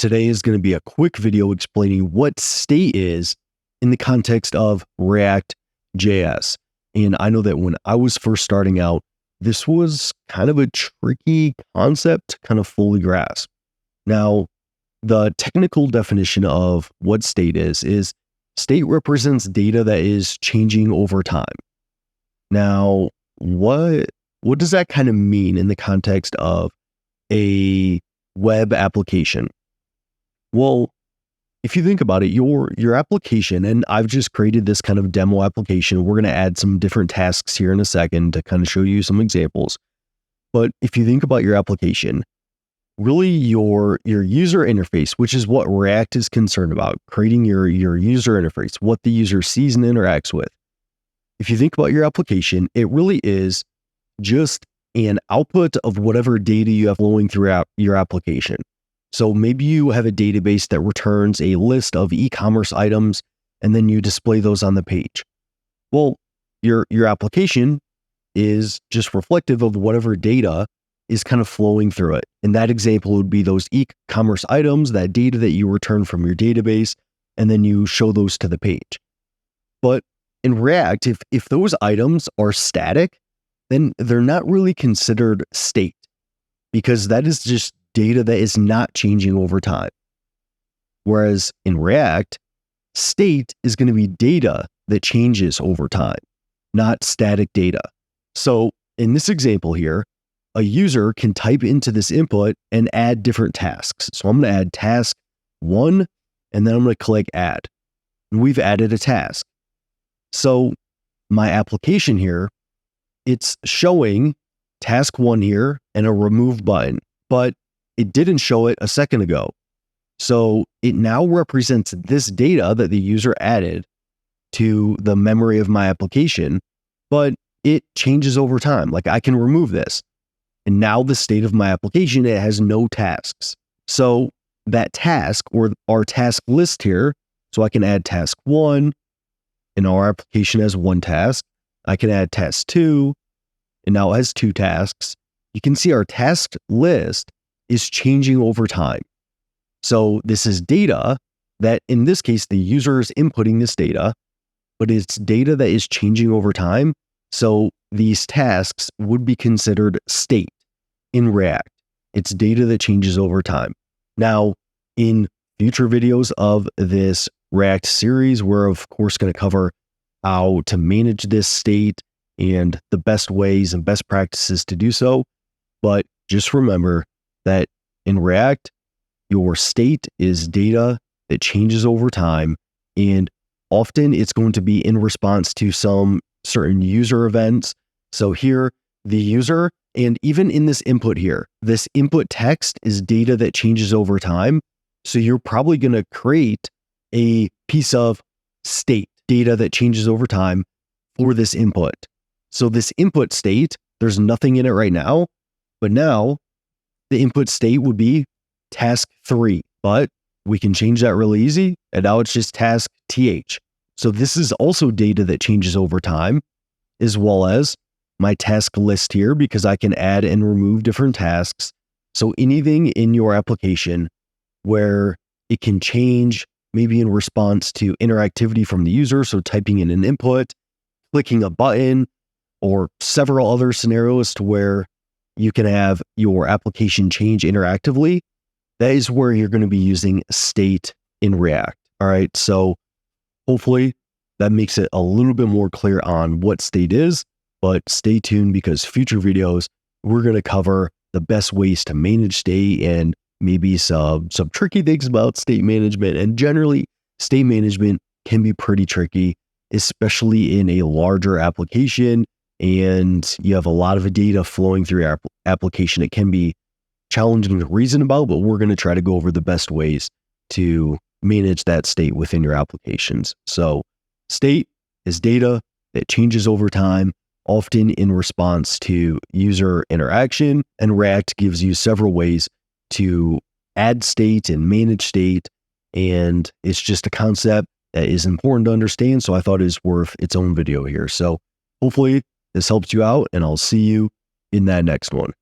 Today is going to be a quick video explaining what state is in the context of React.js. And I know that when I was first starting out, this was kind of a tricky concept to kind of fully grasp. Now, the technical definition of what state is state represents data that is changing over time. Now, what does that kind of mean in the context of a web application? Well, if you think about it, your application, and I've just created this kind of demo application. We're going to add some different tasks here in a second to kind of show you some examples. But if you think about your application, really your user interface, which is what React is concerned about, creating your user interface, what the user sees and interacts with. If you think about your application, it really is just an output of whatever data you have flowing throughout your application. So maybe you have a database that returns a list of e-commerce items, and then you display those on the page. Well, your application is just reflective of whatever data is kind of flowing through it. In that example would be those e-commerce items, that data that you return from your database, and then you show those to the page. But in React, if those items are static, then they're not really considered state, because that is just data that is not changing over time. Whereas in React, state is going to be data that changes over time, not static data. So in this example here, a user can type into this input and add different tasks. So I'm going to add task 1, and then I'm going to click add. And we've added a task. So my application here, it's showing task 1 here and a remove button, but it didn't show it a second ago. So it now represents this data that the user added to the memory of my application, but it changes over time. Like I can remove this. And now the state of my application, it has no tasks. So that task, or our task list here, so I can add task 1, and our application has 1 task. I can add task 2, and now it has 2 tasks. You can see our task list is changing over time. So this is data that, in this case, the user is inputting this data, but it's data that is changing over time. So these tasks would be considered state in React. It's data that changes over time. Now, in future videos of this React series, we're of course going to cover how to manage this state and the best ways and best practices to do so. But just remember that in React, your state is data that changes over time, and often it's going to be in response to some certain user events. So here, the user, and even in this input here, this input text is data that changes over time. So you're probably going to create a piece of state data that changes over time for this input. So this input state, there's nothing in it right now, but now the input state would be task 3, but we can change that really easy. And now it's just task th. So this is also data that changes over time, as well as my task list here, because I can add and remove different tasks. So anything in your application where it can change, maybe in response to interactivity from the user, so typing in an input, clicking a button, or several other scenarios to where you can have your application change interactively, that is where you're going to be using state in React. All right, so hopefully that makes it a little bit more clear on what state is, but stay tuned, because future videos, we're going to cover the best ways to manage state and maybe some tricky things about state management. And generally, state management can be pretty tricky, especially in a larger application, and you have a lot of data flowing through your application. It can be challenging to reason about, but we're going to try to go over the best ways to manage that state within your applications. So state is data that changes over time, often in response to user interaction, and React gives you several ways to add state and manage state, and it's just a concept that is important to understand, so I thought it was worth its own video here. So hopefully this helps you out, and I'll see you in that next one.